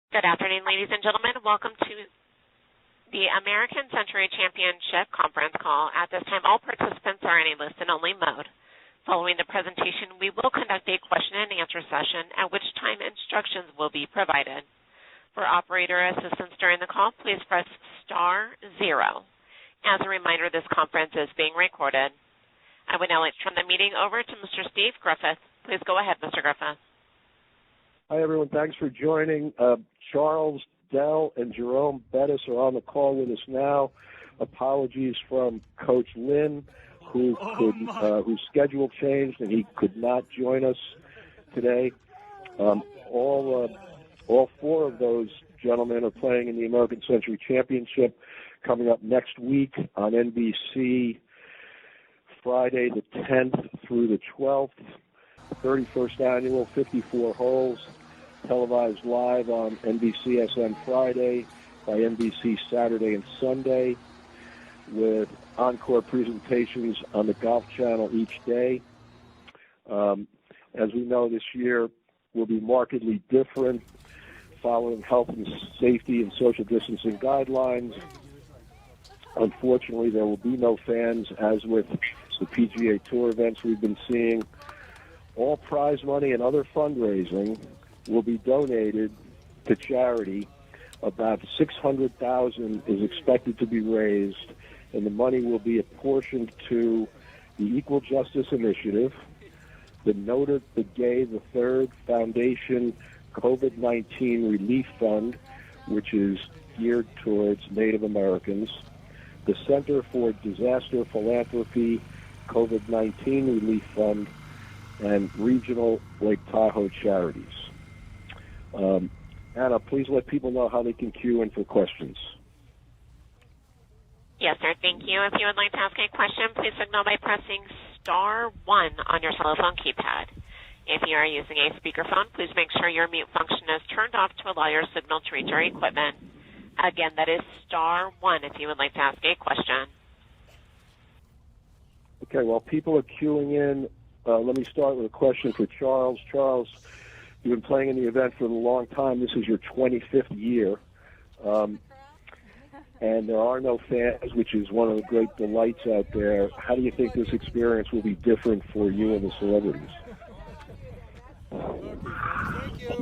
Good afternoon, ladies and gentlemen. Welcome to the American Century Championship conference call. At this time, all participants are in a listen-only mode. Following the presentation, we will conduct a question-and-answer session, at which time instructions will be provided. For operator assistance during the call, please press *0. As a reminder, this conference is being recorded. I would now like to turn the meeting over to Mr. Steve Griffith. Please go ahead, Mr. Griffith. Hi, everyone. Thanks for joining. Charles, Dell, and Jerome Bettis are on the call with us now. Apologies from Coach Lynn, whose schedule changed and he could not join us today. All four of those gentlemen are playing in the American Century Championship coming up next week on NBC, Friday the 10th through the 12th. 31st annual, 54 holes, televised live on NBCSN Friday, by NBC Saturday and Sunday, with encore presentations on the Golf Channel each day. As we know, this year will be markedly different, following health and safety and social distancing guidelines. Unfortunately, there will be no fans, as with the PGA Tour events we've been seeing. All prize money and other fundraising will be donated to charity. About $600,000 is expected to be raised, and the money will be apportioned to the Equal Justice Initiative, the Nota Begay III Foundation COVID-19 Relief Fund, which is geared towards Native Americans, the Center for Disaster Philanthropy COVID-19 Relief Fund, and regional Lake Tahoe charities. Anna, please let people know how they can queue in for questions. Yes, sir. Thank you. If you would like to ask a question, please signal by pressing *1 on your telephone keypad. If you are using a speakerphone, please make sure your mute function is turned off to allow your signal to reach our equipment. Again, that is *1 if you would like to ask a question. Okay, while people are queuing in, let me start with a question for Charles. Charles, you've been playing in the event for a long time. This is your 25th year, and there are no fans, which is one of the great delights out there. How do you think this experience will be different for you and the celebrities?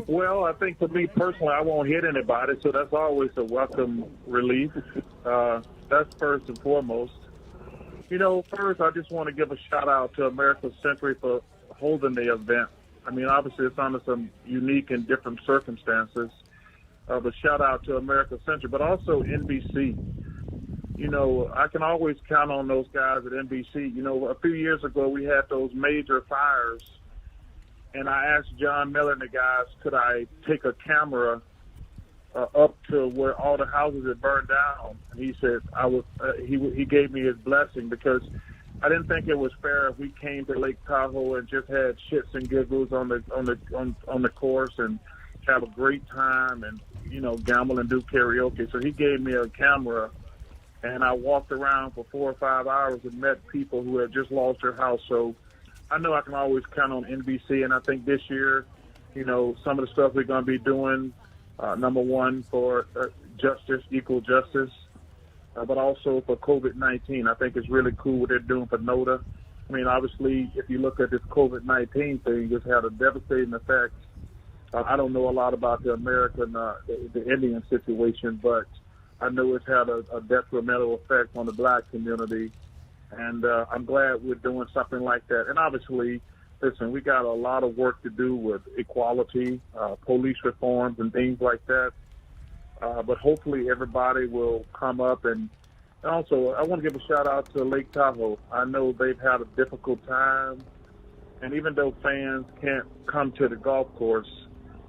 Well, I think for me personally, I won't hit anybody, so that's always a welcome relief. That's first and foremost. You know, first, I just want to give a shout-out to American Century for holding the event. I mean, obviously, it's under some unique and different circumstances, but shout-out to American Century, but also NBC. You know, I can always count on those guys at NBC. You know, a few years ago, we had those major fires, and I asked John Miller and the guys, could I take a camera up to where all the houses had burned down, and he said he gave me his blessing, because I didn't think it was fair if we came to Lake Tahoe and just had shits and giggles on the course and have a great time and, you know, gamble and do karaoke. So he gave me a camera, and I walked around for 4 or 5 hours and met people who had just lost their house. So I know I can always count on NBC, and I think this year, you know, some of the stuff we're going to be doing, number one, for justice, equal justice, but also for COVID-19. I think it's really cool what they're doing for NOTA. I mean, obviously, if you look at this COVID-19 thing, it's had a devastating effect. I don't know a lot about the American, the Indian situation, but I know it's had a detrimental effect on the black community, and I'm glad we're doing something like that. And obviously, listen, we got a lot of work to do with equality, police reforms, and things like that. But hopefully everybody will come up. And also, I want to give a shout-out to Lake Tahoe. I know they've had a difficult time. And even though fans can't come to the golf course,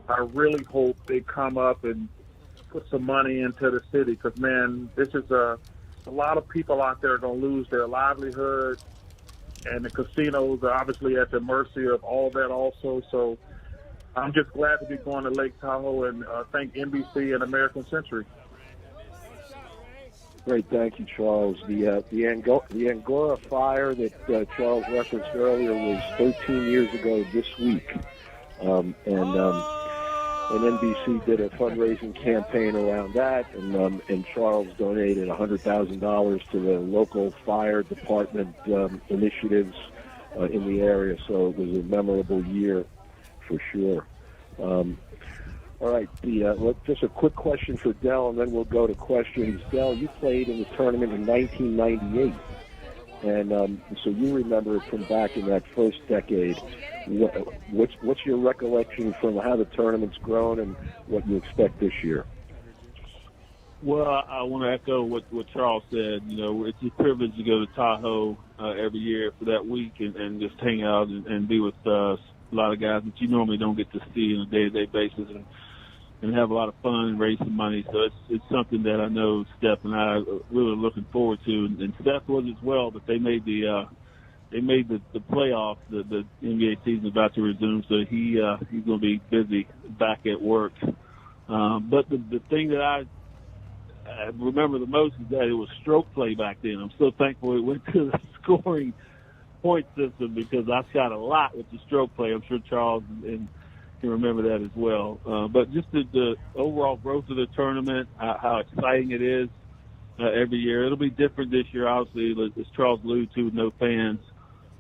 I really hope they come up and put some money into the city. Because, man, this is a lot of people out there are going to lose their livelihood. And the casinos are obviously at the mercy of all that also. So I'm just glad to be going to Lake Tahoe, and thank NBC and American Century. Great, thank you, Charles. The Angora fire that Charles referenced earlier was 13 years ago this week. and NBC did a fundraising campaign around that, and Charles donated $100,000 to the local fire department initiatives in the area. So it was a memorable year for sure. All right, just a quick question for Dell, and then we'll go to questions. Dell, you played in the tournament in 1998, and so you remember it from back in that first decade. What's your recollection from how the tournament's grown and what you expect this year? Well, I want to echo what Charles said. You know, it's a privilege to go to Tahoe every year for that week and just hang out and be with a lot of guys that you normally don't get to see on a day-to-day basis and have a lot of fun and raise some money. So it's something that I know Steph and I are really looking forward to. And Steph was as well, but they made the playoff. The NBA season is about to resume, so he's going to be busy back at work. But the thing that I remember the most is that it was stroke play back then. I'm so thankful it went to the scoring point system because I shot a lot with the stroke play. I'm sure Charles and can remember that as well. But just the overall growth of the tournament, how exciting it is every year. It'll be different this year, obviously, as Charles alluded to, with no fans.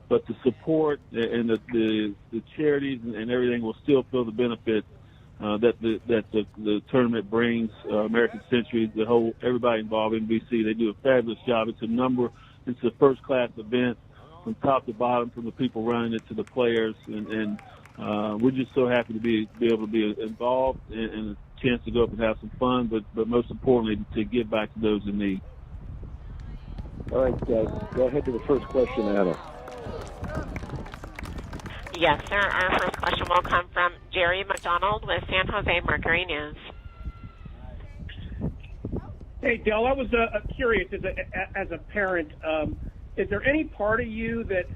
But the support and the charities and everything will still feel the benefit that the tournament brings. American Century, everybody involved in NBC, they do a fabulous job. It's a first-class event from top to bottom, from the people running it to the players, and we're just so happy to be able to be involved and a chance to go up and have some fun, but most importantly, to give back to those in need. All right, go ahead to the first question, Anna. Yes, sir. Our first question will come from Jerry McDonald with San Jose Mercury News. Hey, Dell, I was curious as a parent. Is there any part of you that's,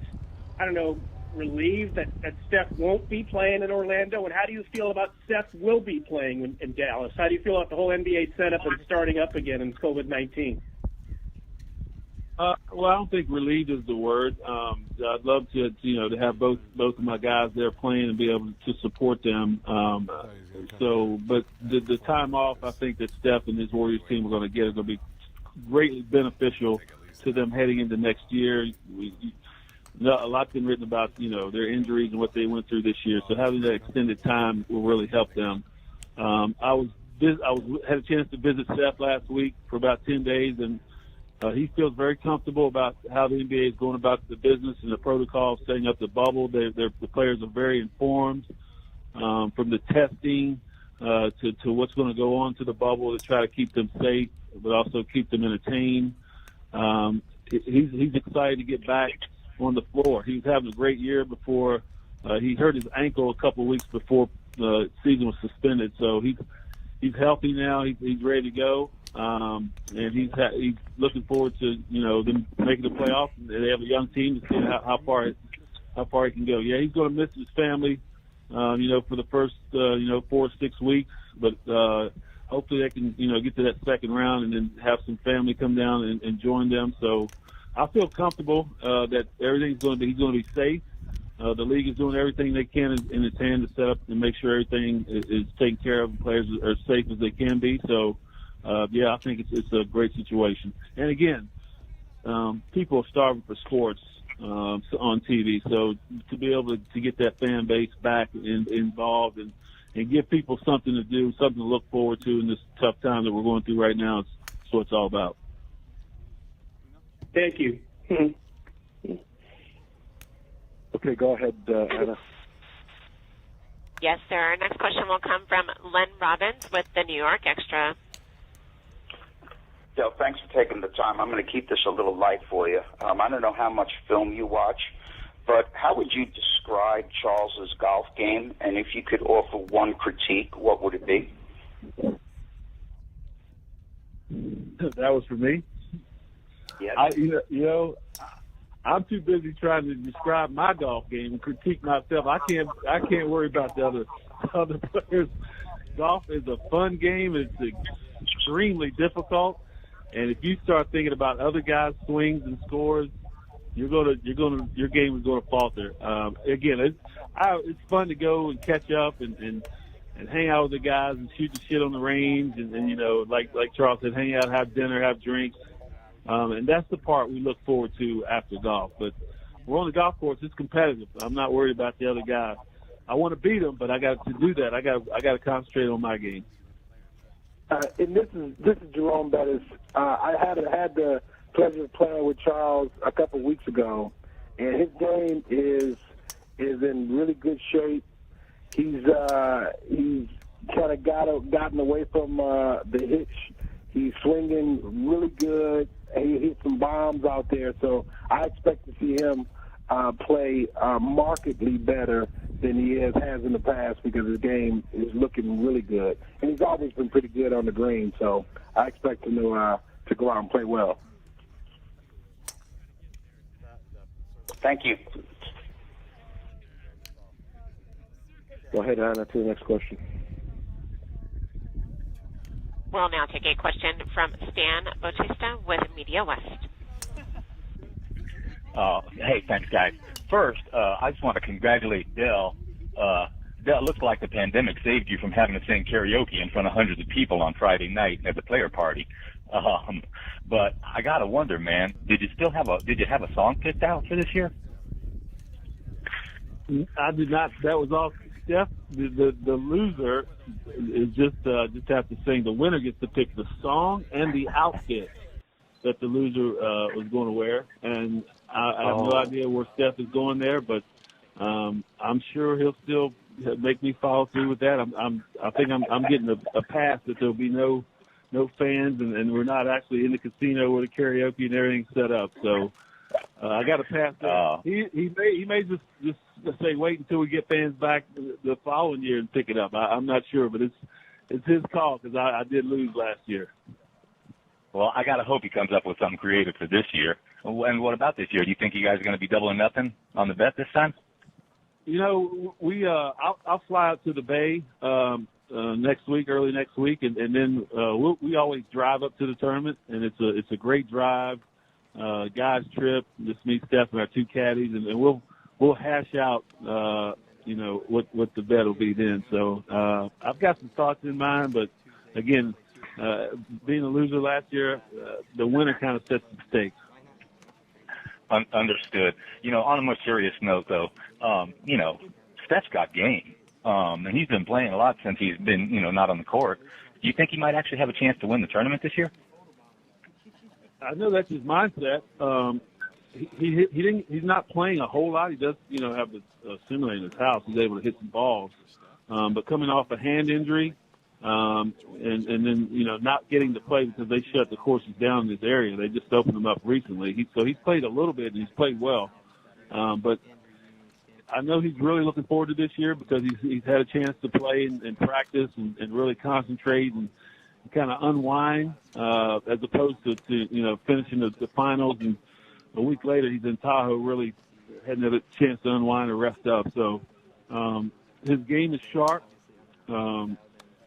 I don't know, relieved that Steph won't be playing in Orlando? And how do you feel about Seth will be playing in Dallas? How do you feel about the whole NBA setup and starting up again in COVID-19? Well, I don't think relieved is the word. I'd love to have both of my guys there playing and be able to support them. But the time off, I think that Steph and his Warriors team are going to get is going to be greatly beneficial to them heading into next year. A lot's been written about their injuries and what they went through this year. So having that extended time will really help them. I had a chance to visit Seth last week for about 10 days, and he feels very comfortable about how the NBA is going about the business and the protocol of setting up the bubble. The players are very informed from the testing to what's going to go on to the bubble to try to keep them safe, but also keep them entertained. He's excited to get back on the floor. He was having a great year before he hurt his ankle a couple of weeks before the season was suspended. So he's healthy now. He's ready to go. And he's looking forward to them making the playoffs. They have a young team to see how far he can go. Yeah, he's going to miss his family, for the first 4 or 6 weeks. But hopefully they can get to that second round and then have some family come down and join them. So I feel comfortable that he's going to be safe. The league is doing everything they can in its hand to set up and make sure everything is taken care of and players are as safe as they can be. So. I think it's a great situation. And again, people are starving for sports on TV. So to be able to get that fan base back involved and give people something to do, something to look forward to in this tough time that we're going through right now, it's what it's all about. Thank you. Okay, go ahead, Anna. Yes, sir. Our next question will come from Len Robbins with the New York Extra. Dell, thanks for taking the time. I'm going to keep this a little light for you. I don't know how much film you watch, but how would you describe Charles's golf game? And if you could offer one critique, what would it be? That was for me? Yes. I'm too busy trying to describe my golf game and critique myself. I can't worry about the other players. Golf is a fun game. It's extremely difficult. And if you start thinking about other guys' swings and scores, your game is going to falter. Again, it's fun to go and catch up and and hang out with the guys and shoot the shit on the range, and you know, like Charles said, hang out, have dinner, have drinks, and that's the part we look forward to after golf. But we're on the golf course; it's competitive. I'm not worried about the other guys. I want to beat them, but to do that, I got to concentrate on my game. And this is Jerome Bettis. I had the pleasure of playing with Charles a couple of weeks ago, and his game is in really good shape. He's kind of gotten away from the hitch. He's swinging really good. He hit some bombs out there, so I expect to see him play markedly better than he has in the past because his game is looking really good. And he's always been pretty good on the green, so I expect him to go out and play well. Thank you. Go ahead, Anna, to the next question. We'll now take a question from Stan Bautista with Media West. Hey, thanks, guys. First, I just want to congratulate Dell. Dell, it looks like the pandemic saved you from having to sing karaoke in front of hundreds of people on Friday night at the player party. But I gotta wonder, man, did you have a song picked out for this year? I did not. That was all Steph. The loser is just have to sing. The winner gets to pick the song and the outfit that the loser was going to wear. And I have no idea where Steph is going there, but I'm sure he'll still make me follow through with that. I think I'm getting a pass that there'll be no fans, and we're not actually in the casino where the karaoke and everything's set up. So I got to pass that. He may just say wait until we get fans back the following year and pick it up. I'm not sure, but it's his call because I did lose last year. Well, I gotta hope he comes up with something creative for this year. And what about this year? Do you think you guys are going to be doubling nothing on the bet this time? You know, I'll fly out to the Bay next week, early next week, and then we always drive up to the tournament, and it's a great drive, guys trip. Just meet Steph and our two caddies, and we'll hash out what the bet will be then. So I've got some thoughts in mind, but again, being a loser last year, the winner kind of sets the stakes. Understood. On a more serious note, though, Steph's got game, and he's been playing a lot since he's been, not on the court. Do you think he might actually have a chance to win the tournament this year? I know that's his mindset. He's not playing a whole lot. He does, have a simulator in his house. He's able to hit some balls, but coming off a hand injury. And then, not getting to play because they shut the courses down in this area. They just opened them up recently. So he's played a little bit and he's played well. But I know he's really looking forward to this year because he's had a chance to play and practice and really concentrate and kind of unwind, as opposed to finishing the finals. And a week later, he's in Tahoe really hadn't had a chance to unwind or rest up. So, his game is sharp.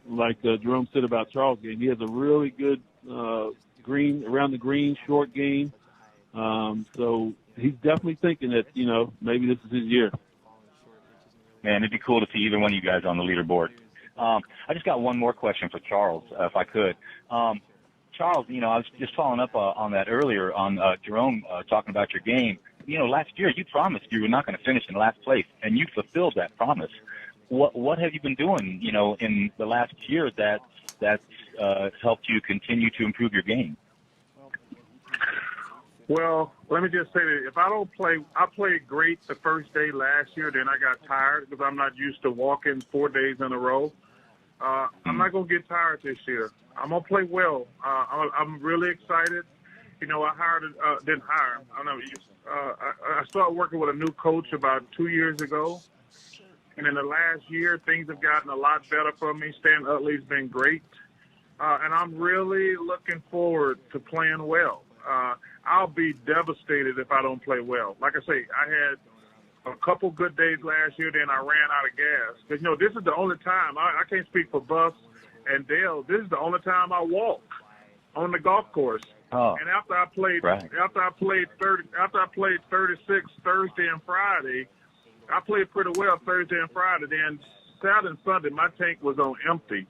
Like Jerome said about Charles' game, he has a really good green around the green short game. So he's definitely thinking that maybe this is his year. Man, it'd be cool to see either one of you guys on the leaderboard. I just got one more question for Charles, if I could. Charles, I was just following up on that earlier on Jerome talking about your game. Last year you promised you were not going to finish in last place, and you fulfilled that promise. What have you been doing, in the last year that's helped you continue to improve your game? Well, let me just say that if I don't play, I played great the first day last year. Then I got tired because I'm not used to walking 4 days in a row. I'm not going to get tired this year. I'm going to play well. I'm really excited. I started working with a new coach about 2 years ago. And in the last year, things have gotten a lot better for me. Stan Utley's been great. And I'm really looking forward to playing well. I'll be devastated if I don't play well. Like I say, I had a couple good days last year, then I ran out of gas. Because, this is the only time, I can't speak for Buss and Dell, this is the only time I walk on the golf course. Oh, and after I played 36 Thursday and Friday, I played pretty well Thursday and Friday. Then Saturday and Sunday, my tank was on empty.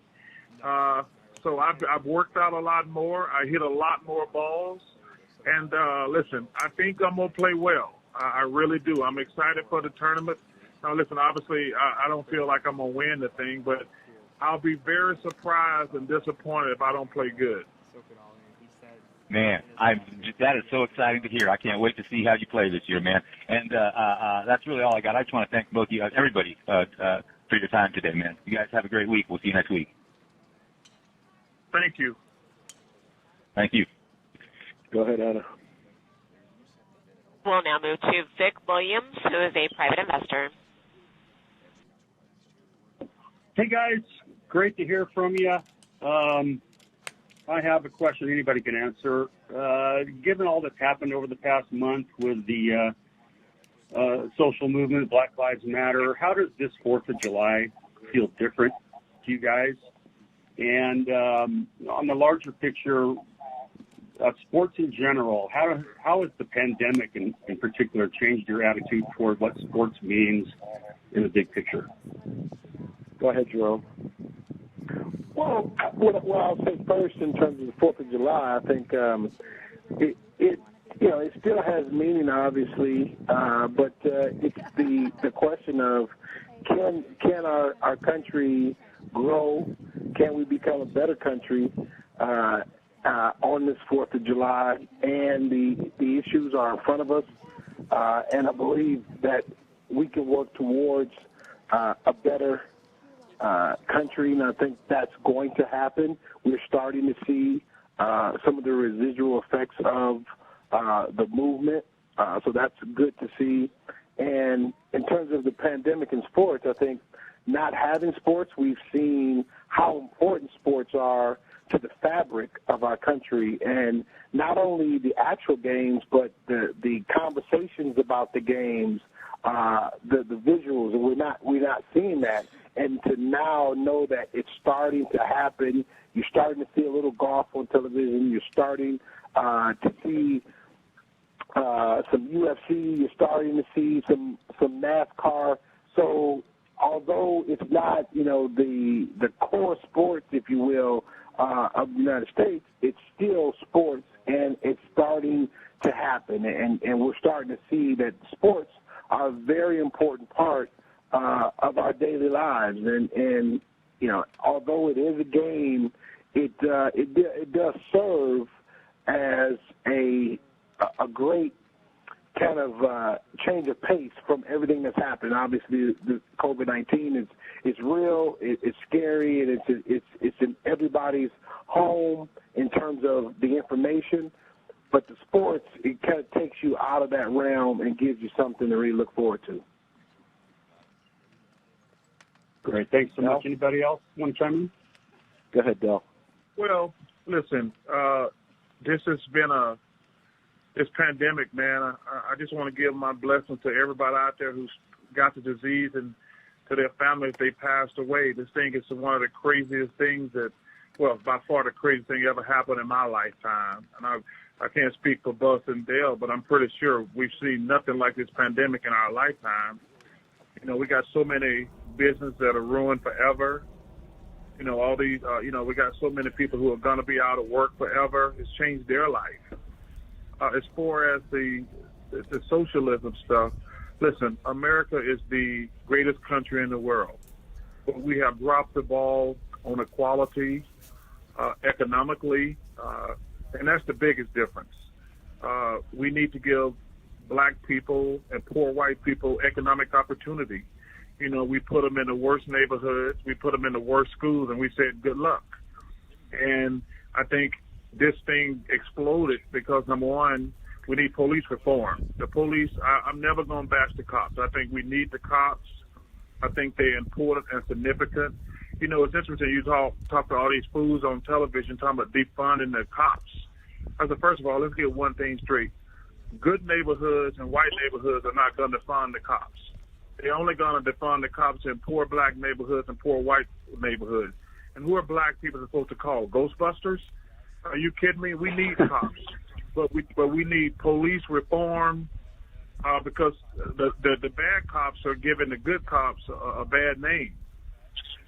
So I've worked out a lot more. I hit a lot more balls. And, listen, I think I'm going to play well. I really do. I'm excited for the tournament. Now, listen, obviously, I don't feel like I'm going to win the thing, but I'll be very surprised and disappointed if I don't play good. Man, that is so exciting to hear. I can't wait to see how you play this year, man. And that's really all I got. I just want to thank both of you, everybody, for your time today, man. You guys have a great week. We'll see you next week. Thank you. Thank you. Go ahead, Anna. We'll now move to Vic Williams, who is a private investor. Hey, guys. Great to hear from you. I have a question anybody can answer. Given all that's happened over the past month with the social movement, Black Lives Matter, how does this 4th of July feel different to you guys? And on the larger picture of sports in general, how has the pandemic in particular changed your attitude toward what sports means in the big picture? Go ahead, Jerome. Well, what I'll say first in terms of the 4th of July, I think it still has meaning, obviously, but it's the question of can our country grow? Can we become a better country on this 4th of July? And the issues are in front of us, and I believe that we can work towards a better country, and I think that's going to happen. We're starting to see some of the residual effects of the movement, so that's good to see. And in terms of the pandemic in sports, I think not having sports, we've seen how important sports are to the fabric of our country, and not only the actual games, but the conversations about the games, the visuals, and we're not seeing that. And to now know that it's starting to happen, you're starting to see a little golf on television, you're starting to see some UFC, you're starting to see some NASCAR. So although it's not, the core sports, if you will, of the United States, it's still sports, and it's starting to happen. And we're starting to see that sports are a very important part of our daily lives. And although it is a game, it does serve as a great kind of change of pace from everything that's happened. Obviously, the COVID-19 is real, it's scary, and it's in everybody's home in terms of the information. But the sports, it kind of takes you out of that realm and gives you something to really look forward to. Great. Thanks so much. Anybody else want to chime in? Go ahead, Dell. Well, listen, this has been this pandemic, man. I just want to give my blessings to everybody out there who's got the disease and to their families they passed away. This thing is one of the craziest things by far the craziest thing ever happened in my lifetime. And I can't speak for Buzz and Dell, but I'm pretty sure we've seen nothing like this pandemic in our lifetime. We got so many businesses that are ruined forever. All these, we got so many people who are going to be out of work forever. It's changed their life. As far as the socialism stuff, listen, America is the greatest country in the world. But we have dropped the ball on equality, economically, and that's the biggest difference. We need to give black people and poor white people economic opportunity. We put them in the worst neighborhoods, we put them in the worst schools, and we said good luck. And I think this thing exploded because, number one, we need police reform. The police, I'm never going to bash the cops. I think we need the cops. I think they're important and significant. It's interesting you talk to all these fools on television talking about defunding the cops. I said, first of all, let's get one thing straight. Good neighborhoods and white neighborhoods are not going to defund the cops. They're only going to defund the cops in poor black neighborhoods and poor white neighborhoods. And who are black people supposed to call? Ghostbusters? Are you kidding me? We need cops, but we need police reform because the bad cops are giving the good cops a bad name.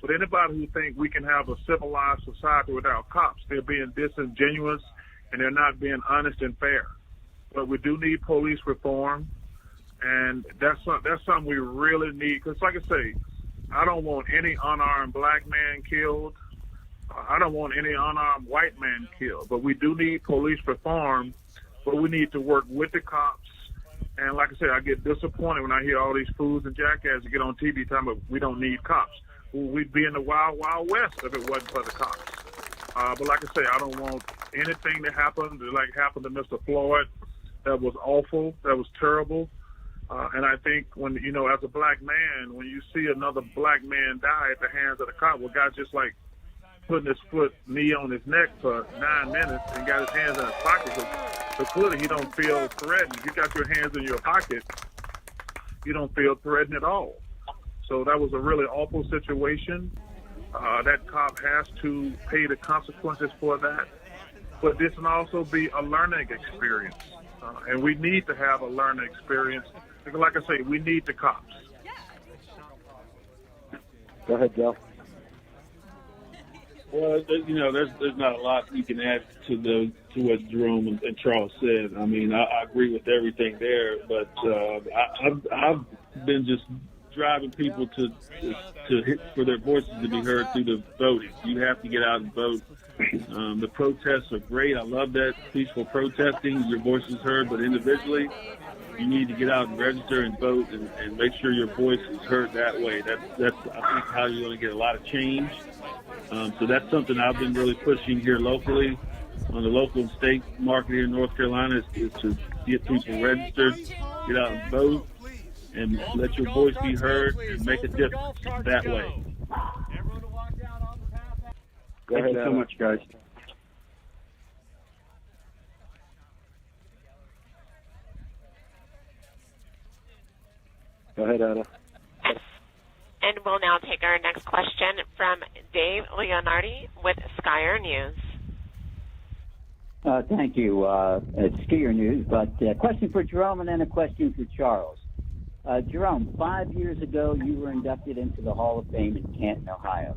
But anybody who thinks we can have a civilized society without cops, they're being disingenuous and they're not being honest and fair. But we do need police reform, and that's something we really need. Because, like I say, I don't want any unarmed black man killed. I don't want any unarmed white man killed. But we do need police reform, but we need to work with the cops. And like I said, I get disappointed when I hear all these fools and jackasses get on TV talking about we don't need cops. Well, we'd be in the wild, wild west if it wasn't for the cops. But like I say, I don't want anything to happen like happened to Mr. Floyd. That was awful. That was terrible. And I think when, as a black man, when you see another black man die at the hands of the cop, well, God just like putting his knee on his neck for 9 minutes and got his hands in his pocket. So clearly he don't feel threatened. If you got your hands in your pocket, you don't feel threatened at all. So that was a really awful situation. That cop has to pay the consequences for that. But this can also be a learning experience. And we need to have a learning experience. Because like I say, we need the cops. Go ahead, Joe. Well, there's not a lot you can add to what Jerome and Charles said. I mean, I agree with everything there, but I've been just driving people to hit for their voices to be heard through the voting. You have to get out and vote. The protests are great. I love that peaceful protesting. Your voice is heard, but individually, you need to get out and register and vote and make sure your voice is heard that way. That's I think how you're going to get a lot of change. So that's something I've been really pushing here locally on the local and state market here in North Carolina is to get people registered, get out and vote, and let your voice be heard and make a difference that way. Thank you so much, guys. Go ahead, Anna. And we'll now take our next question from Dave Leonardi with Skier News. Thank you. It's Skier News, but a question for Jerome and then a question for Charles. Jerome, 5 years ago, you were inducted into the Hall of Fame in Canton, Ohio.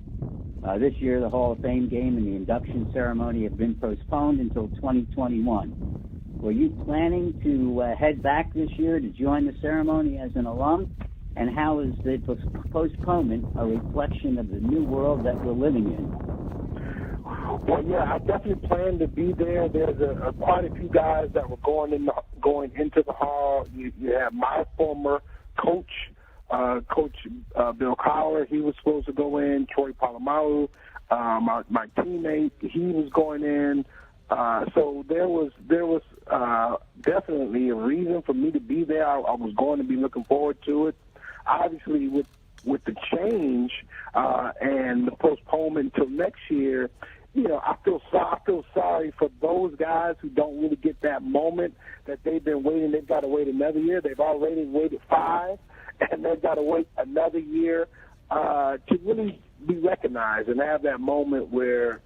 This year, the Hall of Fame game and the induction ceremony have been postponed until 2021. Were you planning to head back this year to join the ceremony as an alum? And how is the postponement a reflection of the new world that we're living in? Well, yeah, I definitely plan to be there. There's quite a few guys that were going into the hall. You have my former coach, Coach Bill Collar. He was supposed to go in. Troy Polamalu, my teammate, he was going in. So there was definitely a reason for me to be there. I was going to be looking forward to it. Obviously, with the change and the postponement until next year, I feel sorry for those guys who don't really get that moment that they've been waiting. They've got to wait another year. They've already waited 5, and they've got to wait another year to really be recognized and have that moment where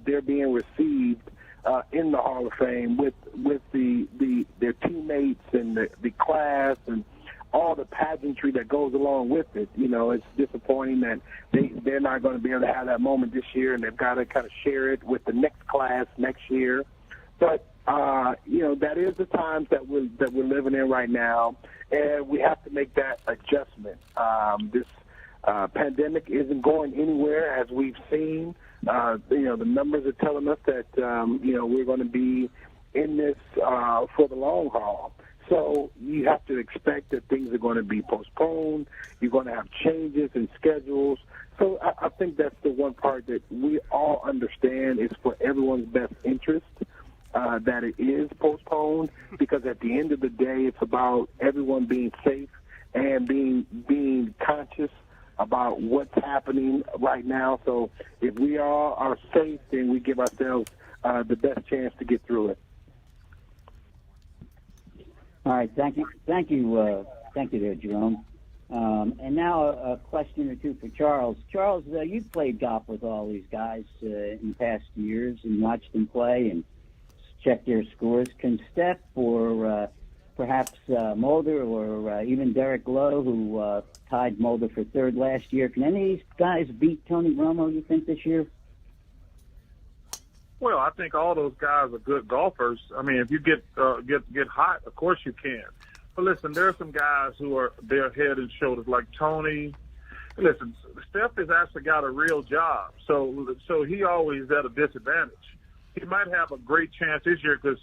they're being received in the Hall of Fame with their teammates and the class and all the pageantry that goes along with it. It's disappointing that they're not going to be able to have that moment this year, and they've got to kind of share it with the next class next year. But that is the times that we're living in right now, and we have to make that adjustment. This pandemic isn't going anywhere, as we've seen. The numbers are telling us that we're going to be in this for the long haul. So you have to expect that things are going to be postponed. You're going to have changes in schedules. So I think that's the one part that we all understand is for everyone's best interest that it is postponed, because at the end of the day, it's about everyone being safe and being conscious about what's happening right now. So if we all are safe, then we give ourselves the best chance to get through it. All right, thank you there, Jerome. And now a question or two for Charles. Charles, you've played golf with all these guys in past years and watched them play and checked their scores. Can Steph or perhaps Mulder or even Derek Lowe, who tied Mulder for third last year. Can any of these guys beat Tony Romo, you think, this year? Well, I think all those guys are good golfers. I mean, if you get hot, of course you can. But listen, there are some guys who are their head and shoulders, like Tony. Listen, Steph has actually got a real job, so he always at a disadvantage. He might have a great chance this year because,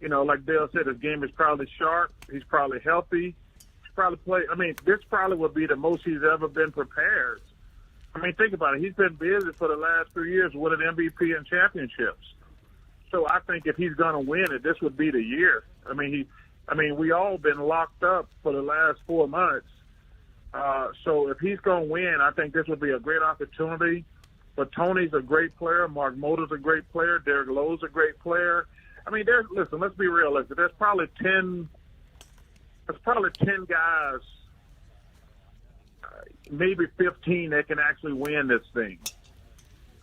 you know, like Dell said, his game is probably sharp. He's probably healthy. He's probably played. I mean, this probably would be the most he's ever been prepared. I mean, think about it. He's been busy for the last 3 years winning MVP and championships. So I think if he's going to win it, this would be the year. I mean, we all been locked up for the last 4 months. So if he's going to win, I think this would be a great opportunity. But Tony's a great player. Mark Mulder's a great player. Derek Lowe's a great player. I mean, listen, let's be realistic. There's probably 10 guys, maybe 15 that can actually win this thing.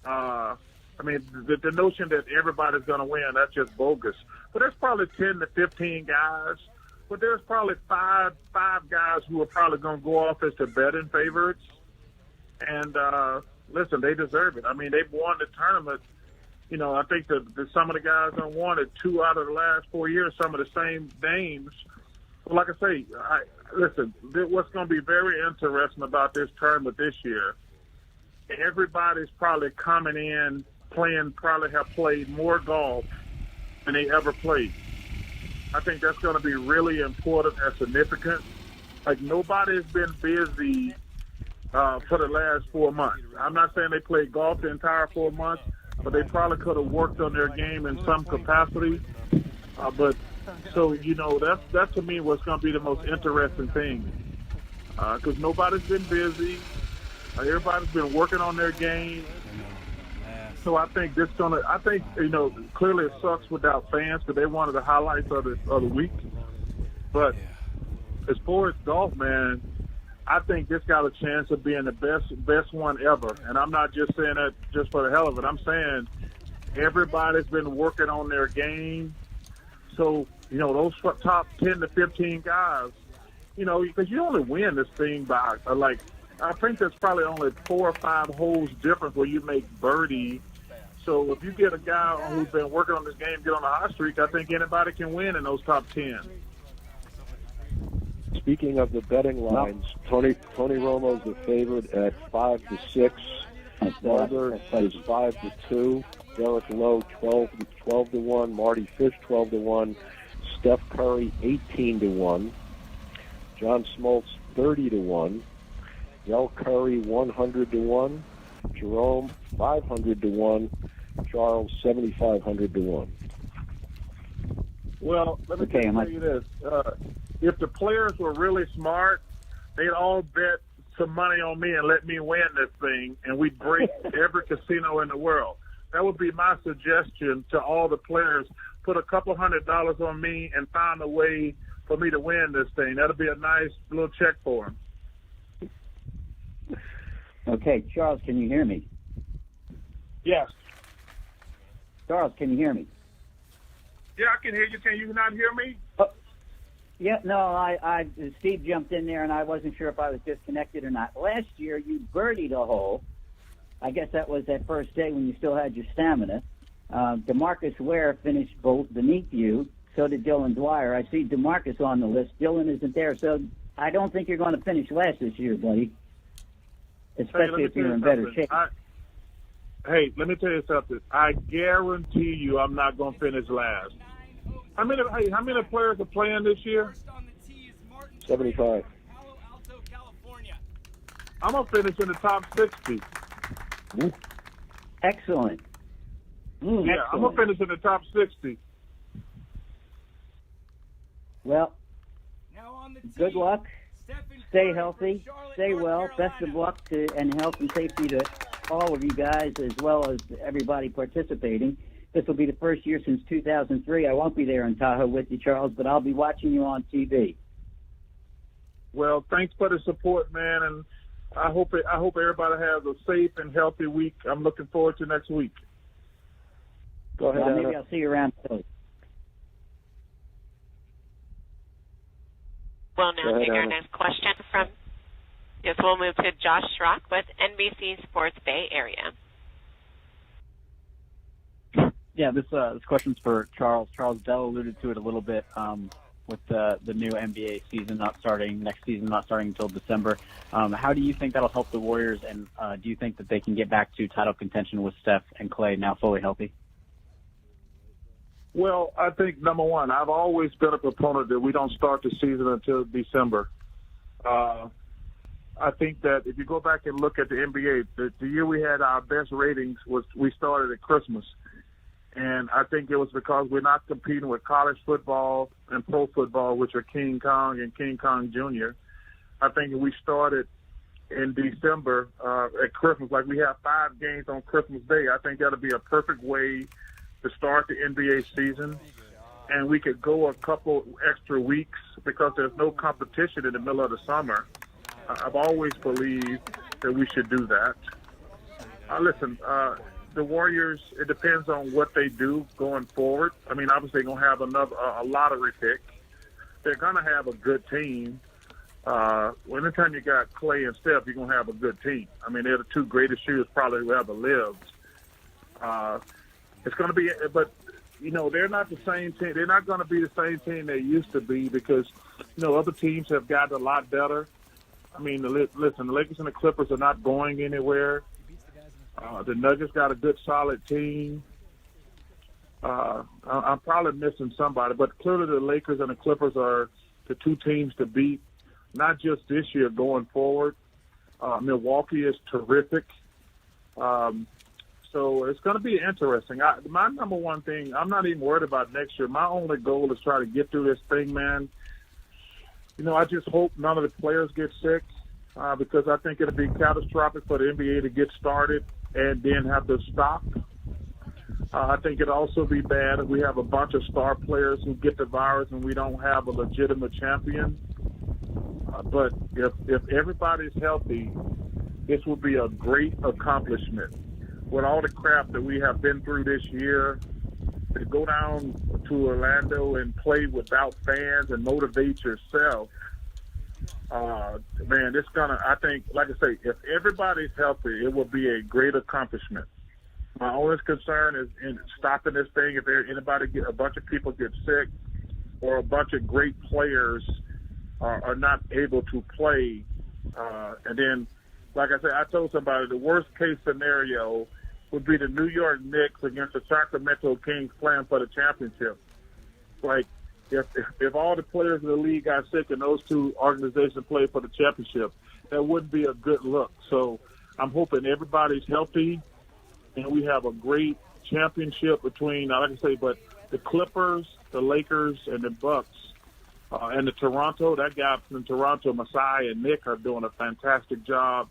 I mean, the notion that everybody's going to win, that's just bogus. But there's probably 10 to 15 guys. But there's probably five guys who are probably going to go off as the betting favorites. And, listen, they deserve it. I mean, they've won the tournament. You know, I think that some of the guys have won it 2 out of the last 4 years, some of the same names. Well, like I say, listen, what's going to be very interesting about this tournament this year, everybody's probably coming in probably have played more golf than they ever played. I think that's going to be really important and significant. Like, nobody's been busy for the last 4 months. I'm not saying they played golf the entire 4 months, but they probably could have worked on their game in some capacity. So, you know, that's to me what's going to be the most interesting thing. Because nobody's been busy. Everybody's been working on their game. So I think you know, clearly it sucks without fans because they're one of the highlights of the week. But as far as golf, man, I think this got a chance of being the best one ever. And I'm not just saying that just for the hell of it. I'm saying everybody's been working on their game. So, you know, those top 10 to 15 guys, you know, because you only win this thing by, I think there's probably only 4 or 5 holes different where you make birdie. So if you get a guy who's been working on this game, get on a hot streak, I think anybody can win in those top 10. Speaking of the betting lines, Tony Romo's the favorite at 5 to 6. Mulder is 5 to 2. Derek Lowe 12 to 1. Marty Fish 12 to 1. Steph Curry 18 to 1. John Smoltz 30 to 1. Del Curry 100 to 1. Jerome 500 to 1. Charles 7,500 to 1. Well, let me tell you this. If the players were really smart, they'd all bet some money on me and let me win this thing, and we'd break every casino in the world. That would be my suggestion to all the players. Put a couple $100 on me and find a way for me to win this thing. That'll be a nice little check for them. Okay, Charles, can you hear me? Yes. Charles, can you hear me? Yeah, I can hear you. Can you not hear me? Yeah, no, Steve jumped in there, and I wasn't sure if I was disconnected or not. Last year, you birdied a hole. I guess that was that first day when you still had your stamina. DeMarcus Ware finished both beneath you. So did Dylan Dwyer. I see DeMarcus on the list. Dylan isn't there, so I don't think you're going to finish last this year, buddy. Especially if you're in better shape. Hey, let me tell you something. I guarantee you I'm not going to finish last. How many players are playing this year? 75. I'm going to finish in the top 60. Excellent. Yeah, excellent. I'm going to finish in the top 60. Well, good luck. Stay healthy. Stay well. Best of luck and health and safety to all of you guys as well as everybody participating. This will be the first year since 2003. I won't be there in Tahoe with you, Charles, but I'll be watching you on TV. Well, thanks for the support, man, and I hope everybody has a safe and healthy week. I'm looking forward to next week. Go ahead, maybe I'll see you around. We'll now take our next question from, we'll move to Josh Schrock with NBC Sports Bay Area. Yeah, this question's for Charles. Charles, Dell alluded to it a little bit with the new NBA season next season not starting until December. How do you think that'll help the Warriors, and do you think that they can get back to title contention with Steph and Klay now fully healthy? Well, I think, number one, I've always been a proponent that we don't start the season until December. I think that if you go back and look at the NBA, the year we had our best ratings was we started at Christmas. And I think it was because we're not competing with college football and pro football, which are King Kong and King Kong Jr. I think if we started in December at Christmas, like we have 5 games on Christmas Day, I think that'll be a perfect way to start the NBA season. And we could go a couple extra weeks because there's no competition in the middle of the summer. I've always believed that we should do that. Listen, the Warriors, it depends on what they do going forward. I mean, obviously they're going to have a lottery pick. They're going to have a good team. Anytime you got Klay and Steph, you're going to have a good team. I mean, they're the 2 greatest shooters probably who ever lived. It's going to be, but, they're not the same team. They're not going to be the same team they used to be because, other teams have gotten a lot better. I mean, listen, the Lakers and the Clippers are not going anywhere. The Nuggets got a good, solid team. I'm probably missing somebody, but clearly the Lakers and the Clippers are the 2 teams to beat, not just this year, going forward. Milwaukee is terrific. So it's going to be interesting. My number one thing, I'm not even worried about next year. My only goal is try to get through this thing, man. I just hope none of the players get sick because I think it'll be catastrophic for the NBA to get started and then have to stop. I think it'd also be bad if we have a bunch of star players who get the virus and we don't have a legitimate champion. But if everybody's healthy, this will be a great accomplishment. With all the crap that we have been through this year, to go down to Orlando and play without fans and motivate yourself, man, it's gonna. I think, like I say, if everybody's healthy, it will be a great accomplishment. My only concern is in stopping this thing. If a bunch of people get sick, or a bunch of great players are not able to play, and then, like I said, I told somebody the worst case scenario would be the New York Knicks against the Sacramento Kings playing for the championship. Like, if all the players in the league got sick and those 2 organizations play for the championship, that wouldn't be a good look. So I'm hoping everybody's healthy and we have a great championship between, like I say, but the Clippers, the Lakers, and the Bucks, and the Toronto, that guy from Toronto, Masai and Nick are doing a fantastic job.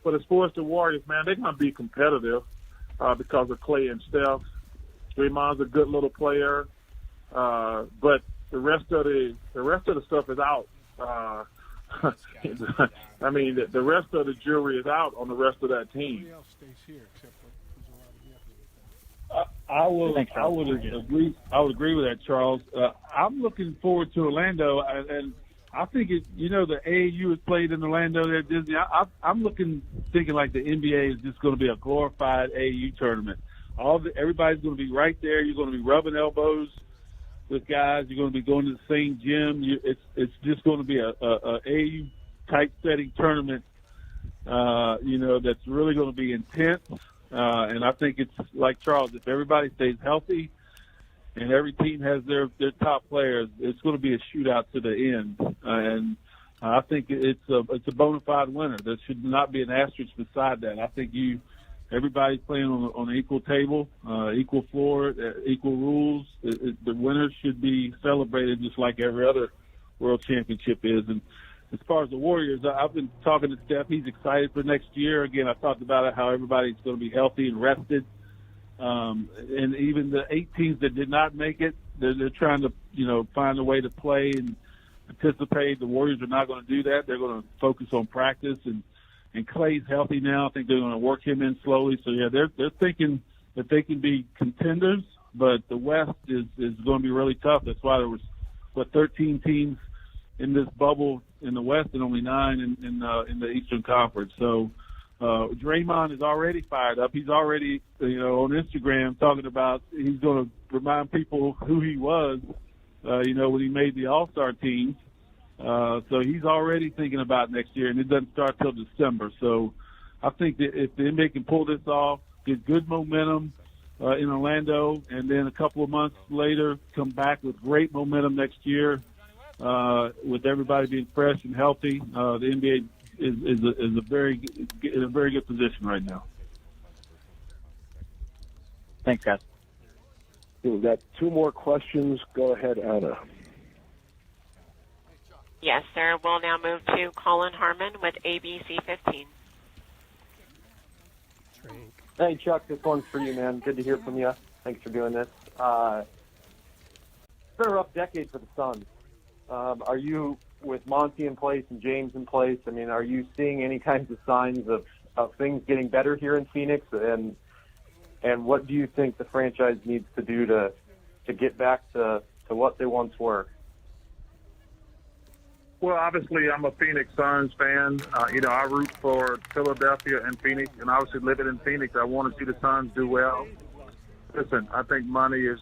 But as far as the Warriors, man, they're going to be competitive because of Klay and Steph. Draymond's a good little player. But the rest of the stuff is out. I mean, the rest of the jury is out on the rest of that team. I would agree. I would agree with that, Charles. I'm looking forward to Orlando, and I think the AAU is played in Orlando there at Disney. I'm thinking like the NBA is just going to be a glorified AAU tournament. Everybody's going to be right there. You're going to be rubbing elbows with guys. You're going to be going to the same gym. It's just going to be a AAU type setting tournament. That's really going to be intense. And I think it's like Charles. If everybody stays healthy and every team has their top players, it's going to be a shootout to the end. And I think it's a bona fide winner. There should not be an asterisk beside that. I think everybody's playing on an equal table, equal floor, equal rules. The winners should be celebrated just like every other world championship is. And as far as the Warriors, I've been talking to Steph. He's excited for next year. Again, I talked about it, how everybody's going to be healthy and rested. And even the 8 teams that did not make it, they're trying to, find a way to play and participate. The Warriors are not going to do that. They're going to focus on practice. And Klay's healthy now. I think they're going to work him in slowly. So, yeah, they're thinking that they can be contenders, but the West is going to be really tough. That's why there was, 13 teams in this bubble in the West and only 9 in the Eastern Conference. So Draymond is already fired up. He's already, on Instagram talking about he's going to remind people who he was, when he made the All-Star team. So he's already thinking about next year, and it doesn't start till December. So I think that if the NBA can pull this off, get good momentum in Orlando, and then a couple of months later come back with great momentum next year, with everybody being fresh and healthy, the NBA is in a very good position right now. Thanks, guys. We've got 2 more questions. Go ahead, Anna. Yes, sir. We'll now move to Colin Harmon with ABC 15. Hey, Chuck, this one's for you, man. Good to hear from you. Thanks for doing this. It's been a rough decade for the Suns. Are you, with Monty in place and James in place, are you seeing any kinds of signs of things getting better here in Phoenix? And what do you think the franchise needs to do to get back to what they once were? Well, obviously, I'm a Phoenix Suns fan. I root for Philadelphia and Phoenix, and obviously living in Phoenix, I want to see the Suns do well. Listen, I think Monty is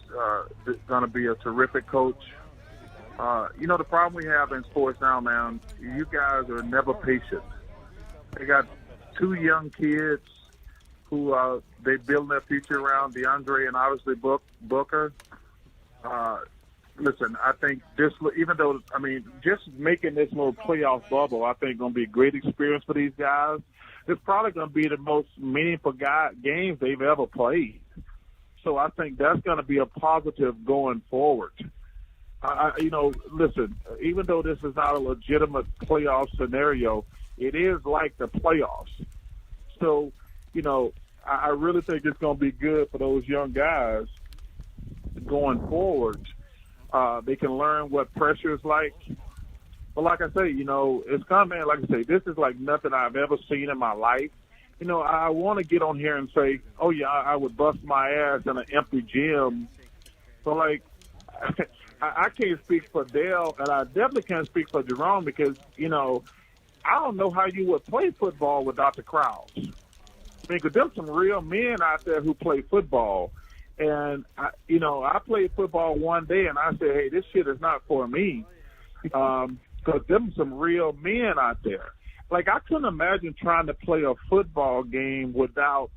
going to be a terrific coach. The problem we have in sports now, man, you guys are never patient. They got 2 young kids who they build their future around, DeAndre and obviously Booker. Listen, I think just making this little playoff bubble, I think going to be a great experience for these guys. It's probably going to be the most meaningful games they've ever played. So I think that's going to be a positive going forward. Listen, even though this is not a legitimate playoff scenario, it is like the playoffs. So, I really think it's going to be good for those young guys going forward. They can learn what pressure is like. But like I say, it's kind of, man, like I say, this is like nothing I've ever seen in my life. I want to get on here and say, oh, yeah, I would bust my ass in an empty gym. But, I can't speak for Dell, and I definitely can't speak for Jerome because, I don't know how you would play football without the crowds. Because there's some real men out there who play football. And, I played football one day, and I said, hey, this shit is not for me. Because there's some real men out there. I couldn't imagine trying to play a football game without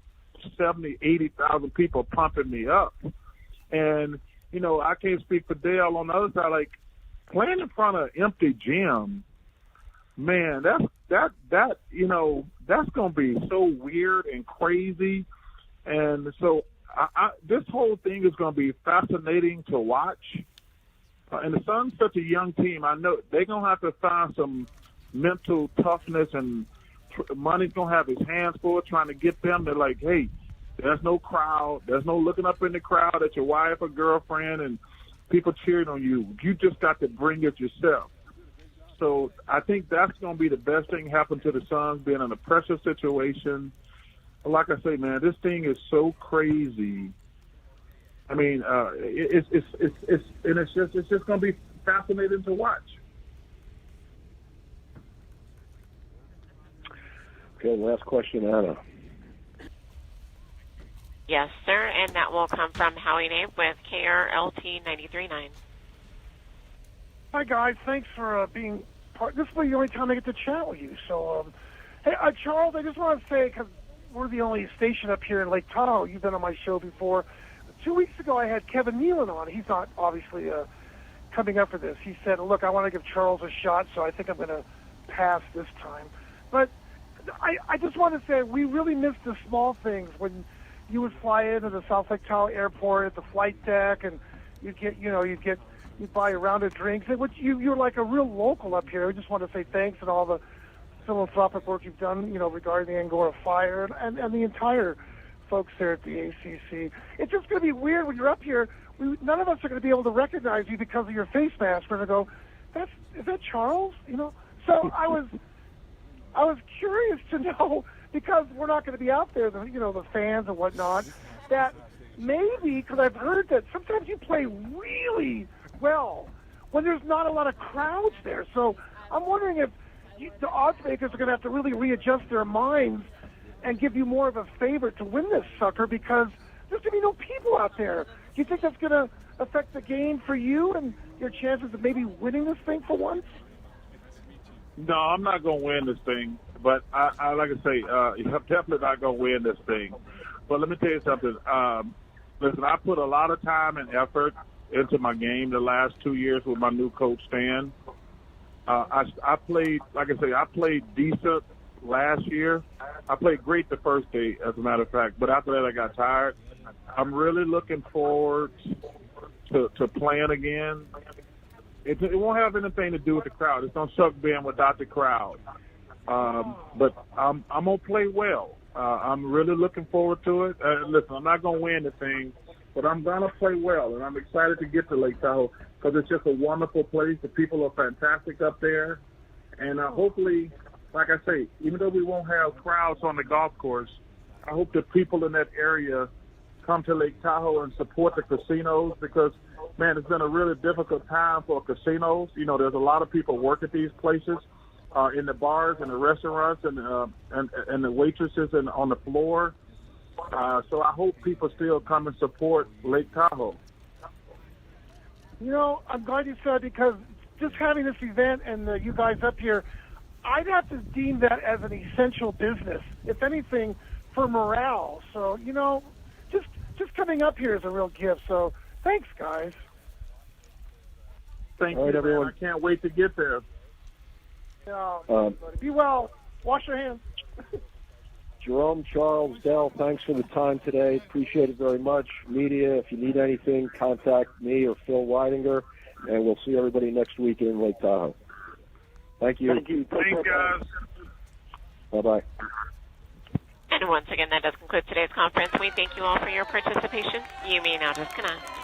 70,000, 80,000 people pumping me up. And, I can't speak for Dale on the other side. Playing in front of an empty gym, man, that's going to be so weird and crazy. And so this whole thing is going to be fascinating to watch. And the Suns such a young team. I know they're going to have to find some mental toughness, and Monty's going to have his hands full trying to get them to hey, there's no crowd. There's no looking up in the crowd at your wife or girlfriend and people cheering on you. You just got to bring it yourself. So I think that's going to be the best thing happen to the Suns, being in a pressure situation. Like I say, man, this thing is so crazy. It's just going to be fascinating to watch. Okay, last question, Anna. Yes, sir, and that will come from Howie Nabe with KRLT 93.9. Hi, guys. Thanks for being part. This is the only time I get to chat with you. So, hey, Charles, I just want to say, because we're the only station up here in Lake Tahoe. You've been on my show before. 2 weeks ago, I had Kevin Nealon on. He's not obviously coming up for this. He said, look, I want to give Charles a shot, so I think I'm going to pass this time. But I just want to say we really miss the small things when you would fly into the South Lake Tahoe Airport at the flight deck, and you'd buy a round of drinks. And you're like a real local up here. I just want to say thanks and all the philanthropic work you've done, regarding the Angora fire and the entire folks there at the ACC. It's just going to be weird when you're up here. None of us are going to be able to recognize you because of your face mask. We're going to go, is that Charles? So I was curious to know, because we're not going to be out there, the fans and whatnot, that maybe, because I've heard that sometimes you play really well when there's not a lot of crowds there. So I'm wondering if the odds makers are going to have to really readjust their minds and give you more of a favor to win this sucker because there's going to be no people out there. Do you think that's going to affect the game for you and your chances of maybe winning this thing for once? No, I'm not going to win this thing. But I like I say, I'm definitely not going to win this thing. But let me tell you something. Listen, I put a lot of time and effort into my game the last 2 years with my new coach, Stan. I played, like I say, I played decent last year. I played great the first day, as a matter of fact. But after that, I got tired. I'm really looking forward to playing again. It won't have anything to do with the crowd. It's going to suck being without the crowd. But I'm going to play well. I'm really looking forward to it. Listen, I'm not going to win the thing, but I'm going to play well, and I'm excited to get to Lake Tahoe because it's just a wonderful place. The people are fantastic up there, and hopefully, like I say, even though we won't have crowds on the golf course, I hope the people in that area come to Lake Tahoe and support the casinos because, man, it's been a really difficult time for casinos. You know, there's a lot of people work at these places, in the bars and the restaurants and the waitresses and on the floor. So I hope people still come and support Lake Tahoe. You know, I'm glad you said because just having this event and you guys up here, I'd have to deem that as an essential business, if anything, for morale. So, you know, just coming up here is a real gift. So thanks, guys. Thank you, everyone. I can't wait to get there. Yeah, be well. Wash your hands. Jerome, Charles, Dell, thanks for the time today. Appreciate it very much. Media, if you need anything, contact me or Phil Weidinger, and we'll see everybody next week in Lake Tahoe. Thank you. Thank you. Thanks, guys. Bye-bye. And once again, that does conclude today's conference. We thank you all for your participation. You may now disconnect.